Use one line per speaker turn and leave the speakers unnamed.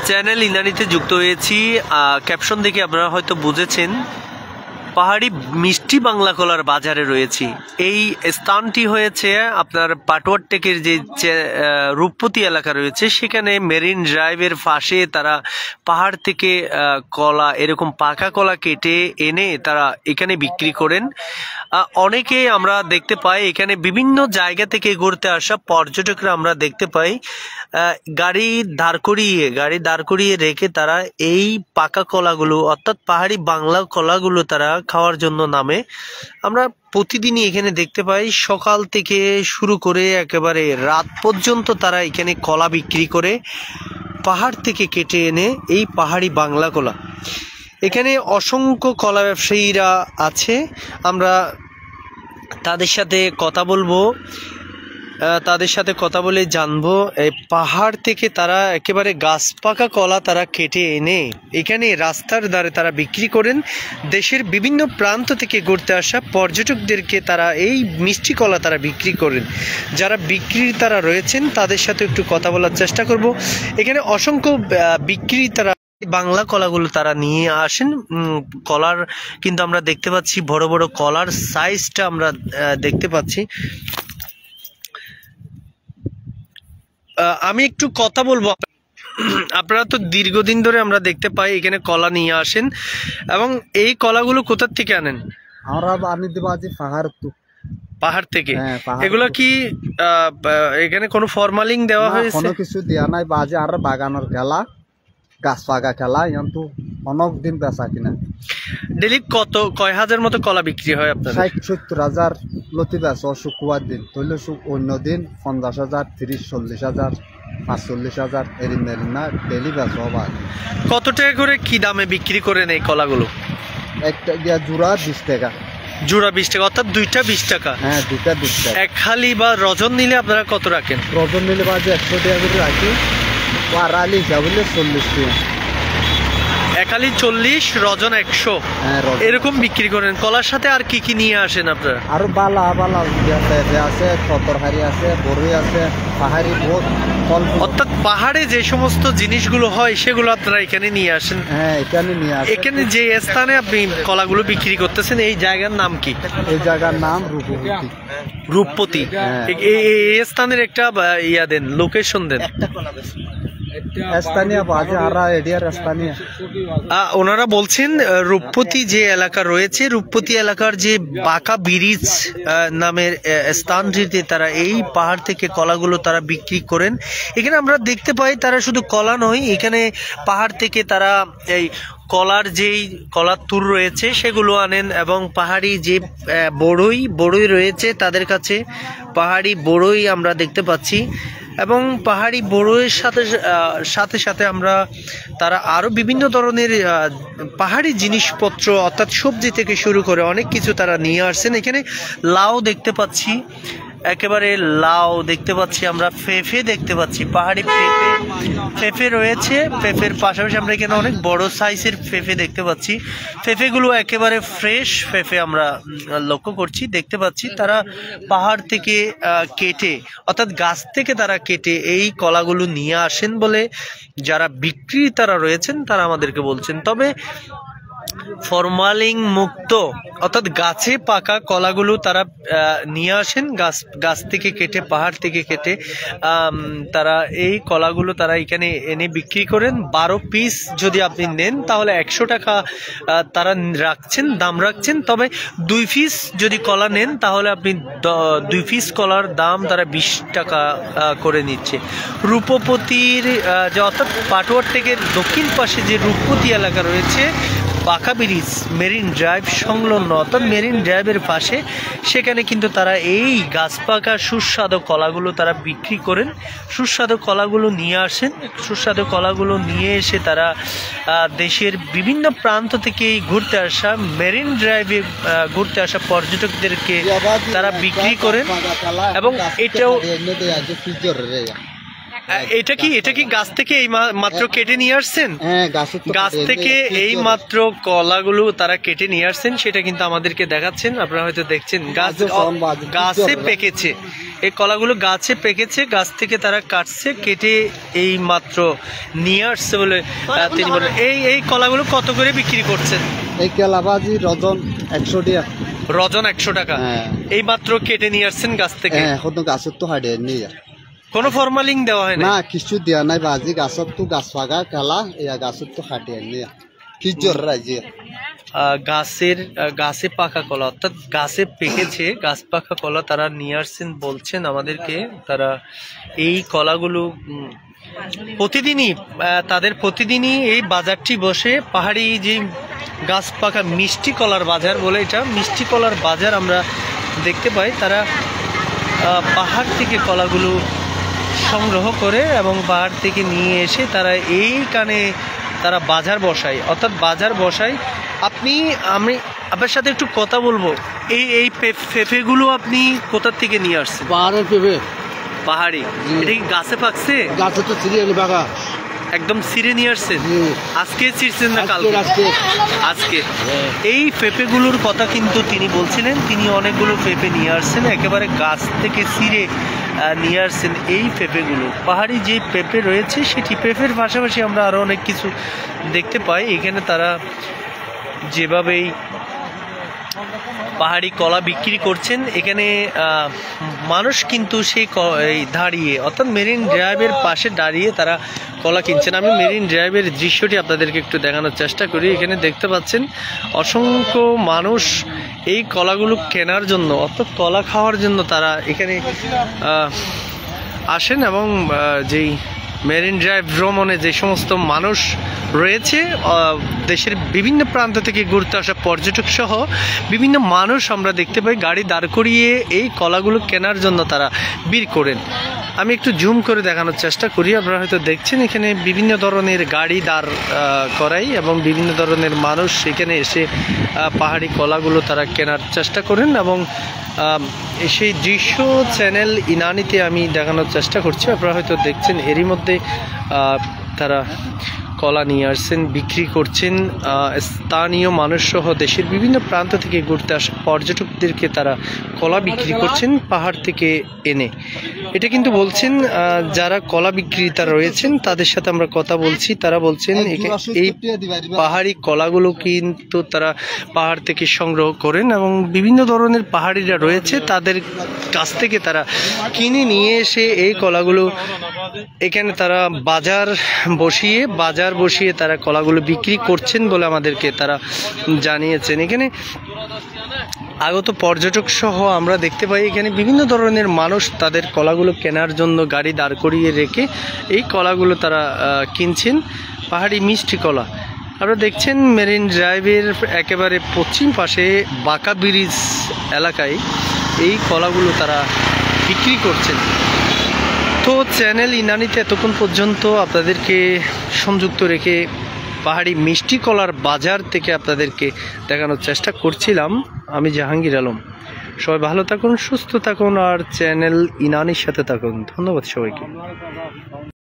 Channel ইনানিতে যুক্ত হয়েছি। Caption দেখে আপনারা হয়তো বুঝেছেন পাহাড়ি মিষ্টি বাংলা কলার বাজারে রয়েছি। এই স্থানটি হয়েছে আপনার পাটোয়ার টেকের যে রূপপতি এলাকা রয়েছে, সেখানে মেরিন ড্রাইভের পাশে তারা পাহাড় থেকে কলা, এরকম পাকা কলা কেটে এনে তারা এখানে বিক্রি করেন। অনেকে আমরা দেখতে পাই এখানে বিভিন্ন জায়গা থেকে ঘুরতে আসা পর্যটকরা আমরা দেখতে পাই গাড়ি দাঁড় করিয়ে রেখে তারা এই পাকা কলাগুলো অর্থাৎ পাহাড়ি বাংলা কলাগুলো তারা খাওয়ার জন্য নামে। আমরা প্রতিদিনই এখানে দেখতে পাই সকাল থেকে শুরু করে একেবারে রাত পর্যন্ত তারা এখানে কলা বিক্রি করে, পাহাড় থেকে কেটে এনে এই পাহাড়ি বাংলা কলা। এখানে অসংখ্য কলা ব্যবসায়ীরা আছে, আমরা তাদের সাথে কথা বলে জানবো এই পাহাড় থেকে তারা একেবারে গাছ পাকা কলা তারা কেটে এনে এখানে রাস্তার ধারে তারা বিক্রি করেন। দেশের বিভিন্ন প্রান্ত থেকে ঘুরতে আসা পর্যটকদেরকে তারা এই মিষ্টি কলা তারা বিক্রি করেন। যারা বিক্রেতারা রয়েছেন তাদের সাথে একটু কথা বলার চেষ্টা করব। এখানে অসংখ্য বিক্রেতারা বাংলা কলাগুলো তারা নিয়ে আসেন। কলার কিন্তু আমরা দেখতে পাচ্ছি বড় বড় কলার সাইজটা আমরা দেখতে পাচ্ছি। আমি একটু কথা বলবো। আপনারা তো দীর্ঘদিন ধরে আমরা দেখতে পাই এখানে কলা নিয়ে আসেন, এবং এই কলাগুলো কোথা থেকে আনেন?
আমরা
পাহাড় থেকে। এগুলো কি এখানে কোনো ফরমালিন দেওয়া হয়েছে?
কোনো কিছু দেওয়া নাই, বাজে আর বাগানের খেলা, গাছ পাকা খেলা, কিন্তু অনেক দিন বেচা কিনা।
ডেলি কয় হাজার মতো কলা বিক্রি হয় আপনার?
60-70 লতি বেচ শুকুয়ার দিন, তৈলে অন্য দিন 50,000, 30-40,000, 45,000 এরিন না ডেলি বেচ।
কত টাকা করে কি দামে বিক্রি করেন এই কলাগুলো?
একটা জোড়া 20 টাকা।
জোড়া 20 টাকা, অর্থাৎ দুইটা 20 টাকা?
হ্যাঁ, দুইটা 20 টাকা।
এক খালি বা রজন নিলে আপনারা কত রাখেন?
রজন নিলে বাজে 100 টাকা করে রাখি, আর আলি হিসাবে 40 টাকা।
একালি 40, রজন 100, এরকম বিক্রি করেন। কলার সাথে আর কি কি নিয়ে আসেন আপনারা?
আর বালা আছে, তরকারি আছে, বড়ি আছে, পাহাড়ি বহুত ফল।
অর্থাৎ পাহাড়ে যে সমস্ত জিনিসগুলো হয় সেগুলো আপনারা এখানে নিয়ে আসেন?
হ্যাঁ, এখানে নিয়ে আসেন।
এখানে যে স্থানে আপনি কলাগুলো বিক্রি করতেছেন এই জায়গার নাম কি?
এই জায়গার নাম
রূপপতি। এই স্থানের একটা ইয়া দেন, লোকেশন দেন। ওনারা বলছেন রূপপতি যে এলাকা রয়েছে, রূপপতি এলাকার যে বাঁকা ব্রিজ নামের স্থানটিতে তারা এই পাহাড় থেকে কলাগুলো তারা বিক্রি করেন। এখানে আমরা দেখতে পাই তারা শুধু কলা নয়, এখানে পাহাড় থেকে তারা এই কলার যেই কলার তুর রয়েছে সেগুলো আনেন, এবং পাহাড়ি যে বড়ই রয়েছে তাদের কাছে পাহাড়ি বড়ই আমরা দেখতে পাচ্ছি। এবং পাহাড়ি বড়ইয়ের সাথে সাথে আমরা তারা আরও বিভিন্ন ধরনের পাহাড়ি জিনিসপত্র অর্থাৎ সবজি থেকে শুরু করে অনেক কিছু তারা নিয়ে আসছেন। এখানে লাউ দেখতে পাচ্ছি, একেবারে লাউ দেখতে পাচ্ছি আমরা, পেঁপে দেখতে পাচ্ছি, পাহাড়ি পেঁপে রয়েছে। পেঁপের পাশাপাশি আমরা এখানে অনেক বড় সাইজের পেঁপে দেখতে পাচ্ছি। পেঁপেগুলো একেবারে ফ্রেশ পেঁপে আমরা লক্ষ্য করছি, দেখতে পাচ্ছি। তারা পাহাড় থেকে কেটে অর্থাৎ গাছ থেকে তারা কেটে এই কলাগুলো নিয়ে আসেন বলে যারা বিক্রেতারা রয়েছেন তারা আমাদেরকে বলছেন। তবে ফরমালিন মুক্ত অর্থাৎ গাছে পাকা কলাগুলো তারা নিয়ে আসেন গাছ থেকে কেটে, পাহাড় থেকে কেটে তারা এই কলাগুলো তারা এখানে এনে বিক্রি করেন। 12 পিস যদি আপনি নেন তাহলে 100 টাকা তারা দাম রাখছেন। তবে 2 পিস যদি কলা নেন তাহলে আপনি 2 পিস কলার দাম তারা 20 টাকা করে নিচ্ছে। রূপপতির যে অর্থাৎ পাটোয়ার টেকের দক্ষিণ পাশে যে রূপপতি এলাকা রয়েছে, বাঁকা ব্রিজ মেরিন ড্রাইভ সংলগ্ন অর্থাৎ মেরিন ড্রাইভের পাশে, সেখানে কিন্তু তারা এই গাছ পাকা সুস্বাদু কলাগুলো তারা বিক্রি করেন। সুস্বাদু কলাগুলো নিয়ে আসেন, সুস্বাদু কলাগুলো নিয়ে এসে তারা দেশের বিভিন্ন প্রান্ত থেকে ঘুরতে আসা মেরিন ড্রাইভে ঘুরতে আসা পর্যটকদেরকে তারা বিক্রি করেন। এবং এটাও এটা কি গাছ থেকে এই মাত্র কেটে নিয়ে আসছেন?
হ্যাঁ,
গাছ থেকে এই মাত্র কলাগুলো তারা কেটে নিয়ে আসছেন, সেটা কিন্তু আমাদেরকে দেখাচ্ছেন। আপনারা হয়তো দেখছেন গাছে পেকেছে, এই কলাগুলো গাছে পেকেছে, গাছ থেকে তারা কাটছে, কেটে এই মাত্র নিয়ে আসছে বলে তিনি বলেন। এই কলাগুলো কত করে বিক্রি করছেন?
এই কেলাবাজি রজন 100 টাকা।
রজন 100 টাকা। এই মাত্র কেটে নিয়ে আসছেন গাছ থেকে?
এখন গাছের তো হাড়ে নিয়ে
কোনো ফরমালিং দেওয়া হয়
না, কিছু দেওয়া নাই। বাজি গাছত তো গাছ পাকা খেলা, গাছের তো হাটে নিয়ে কি জোর রাজি
গাছে পাকা কলা, অর্থাৎ গাছে পেকেছে, গাছ পাকা কলা তারা নিয়ে আসছেন বলছেন আমাদেরকে। তারা এই কলাগুলো প্রতিদিনই এই বাজারটি বসে। পাহাড়ি যে গাছ পাকা মিষ্টি কলার বাজার বলে, এটা মিষ্টি কলার বাজার আমরা দেখতে পাই। তারা পাহাড় থেকে কলাগুলো সংগ্রহ করে এবং পাহাড় থেকে নিয়ে এসে তারা এইখানে তারা বাজার বসায়, অর্থাৎ বাজার বসায়। আমি আপনার সাথে একটু কথা বলবো। এই পেঁপেগুলো আপনি কোথা থেকে নিয়ে আসছেন?
পাহাড়ের পেঁপে।
পাহাড়ি? এটা কি গাছে পাকছে?
গাছে তো ছিঁড়ে পাকা,
একদম ছিঁড়ে নিয়ে আসছেন? আজকে ছিঁড়ছেন না কালকে? আজকে। এই পেঁপেগুলোর কথা কিন্তু তিনি বলছিলেন, তিনি অনেকগুলো পেঁপে নিয়ে আসছেন, একেবারে গাছ থেকে ছিঁড়ে নিয়ে আসছেন এই পেঁপেগুলো। পাহাড়ি যে পেঁপে রয়েছে সেটি পেঁপের পাশাপাশি আমরা আরও অনেক কিছু দেখতে পাই এখানে। তারা যেভাবেই পাহাড়ি কলা বিক্রি করছেন, এখানে মানুষ কিন্তু সেই দাঁড়িয়ে, অর্থাৎ মেরিন ড্রাইভের পাশে দাঁড়িয়ে তারা কলা কিনছেন। আমি মেরিন ড্রাইভের দৃশ্যটি আপনাদেরকে একটু দেখানোর চেষ্টা করি। এখানে দেখতে পাচ্ছেন অসংখ্য মানুষ এই কলাগুলো কেনার জন্য, অর্থাৎ কলা খাওয়ার জন্য তারা এখানে আসেন। এবং যেই মেরিন ড্রাইভ ভ্রমণে যে সমস্ত মানুষ রয়েছে, দেশের বিভিন্ন প্রান্ত থেকে ঘুরতে আসা পর্যটক সহ বিভিন্ন মানুষ আমরা দেখতে পাই গাড়ি দাঁড় করিয়ে এই কলাগুলো কেনার জন্য তারা ভিড় করেন। আমি একটু জুম করে দেখানোর চেষ্টা করি। আপনারা হয়তো দেখছেন এখানে বিভিন্ন ধরনের গাড়ি দাঁড় করাই এবং বিভিন্ন ধরনের মানুষ এখানে এসে পাহাড়ি কলাগুলো তারা কেনার চেষ্টা করেন। এবং সেই দৃশ্য চ্যানেল ইনানিতে আমি দেখানোর চেষ্টা করছি। আপনারা হয়তো দেখছেন এরই মধ্যে তারা কলা নিয়ে আসছেন, বিক্রি করছেন। স্থানীয় মানুষ সহ দেশের বিভিন্ন প্রান্ত থেকে ঘুরতে আসা পর্যটকদেরকে তারা কলা বিক্রি করছেন পাহাড় থেকে এনে। এটা কিন্তু বলছেন যারা কলা বিক্রেতা রয়েছেন তাদের সাথে আমরা কথা বলছি, তারা বলছেন এই পাহাড়ি কলাগুলো কিন্তু তারা পাহাড় থেকে সংগ্রহ করেন এবং বিভিন্ন ধরনের পাহাড়িরা রয়েছে তাদের কাছ থেকে তারা কিনে নিয়ে এসে এই কলাগুলো এখানে তারা বাজার বসিয়ে তারা কলাগুলো বিক্রি করছেন বলে আমাদেরকে তারা জানিয়েছেন। এখানে আগত পর্যটক সহ আমরা দেখতে পাই এখানে বিভিন্ন ধরনের মানুষ তাদের কলাগুলো কেনার জন্য গাড়ি দাঁড় করিয়ে রেখে এই কলাগুলো তারা কিনছেন। পাহাড়ি মিষ্টি কলা আপনারা দেখছেন মেরিন ড্রাইভের একেবারে পশ্চিম পাশে বাঁকা ব্রিজ এলাকায় এই কলাগুলো তারা বিক্রি করছেন। তো চ্যানেল ইনানিতে এতক্ষণ পর্যন্ত আপনাদেরকে সংযুক্ত রেখে পাহাড়ি মিষ্টি কলার বাজার থেকে আপনাদেরকে দেখানোর চেষ্টা করছিলাম। আমি জাহাঙ্গীর আলম। সবাই ভালো থাকুন, সুস্থ থাকুন আর চ্যানেল ইনানির সাথে থাকুন। ধন্যবাদ সবাইকে।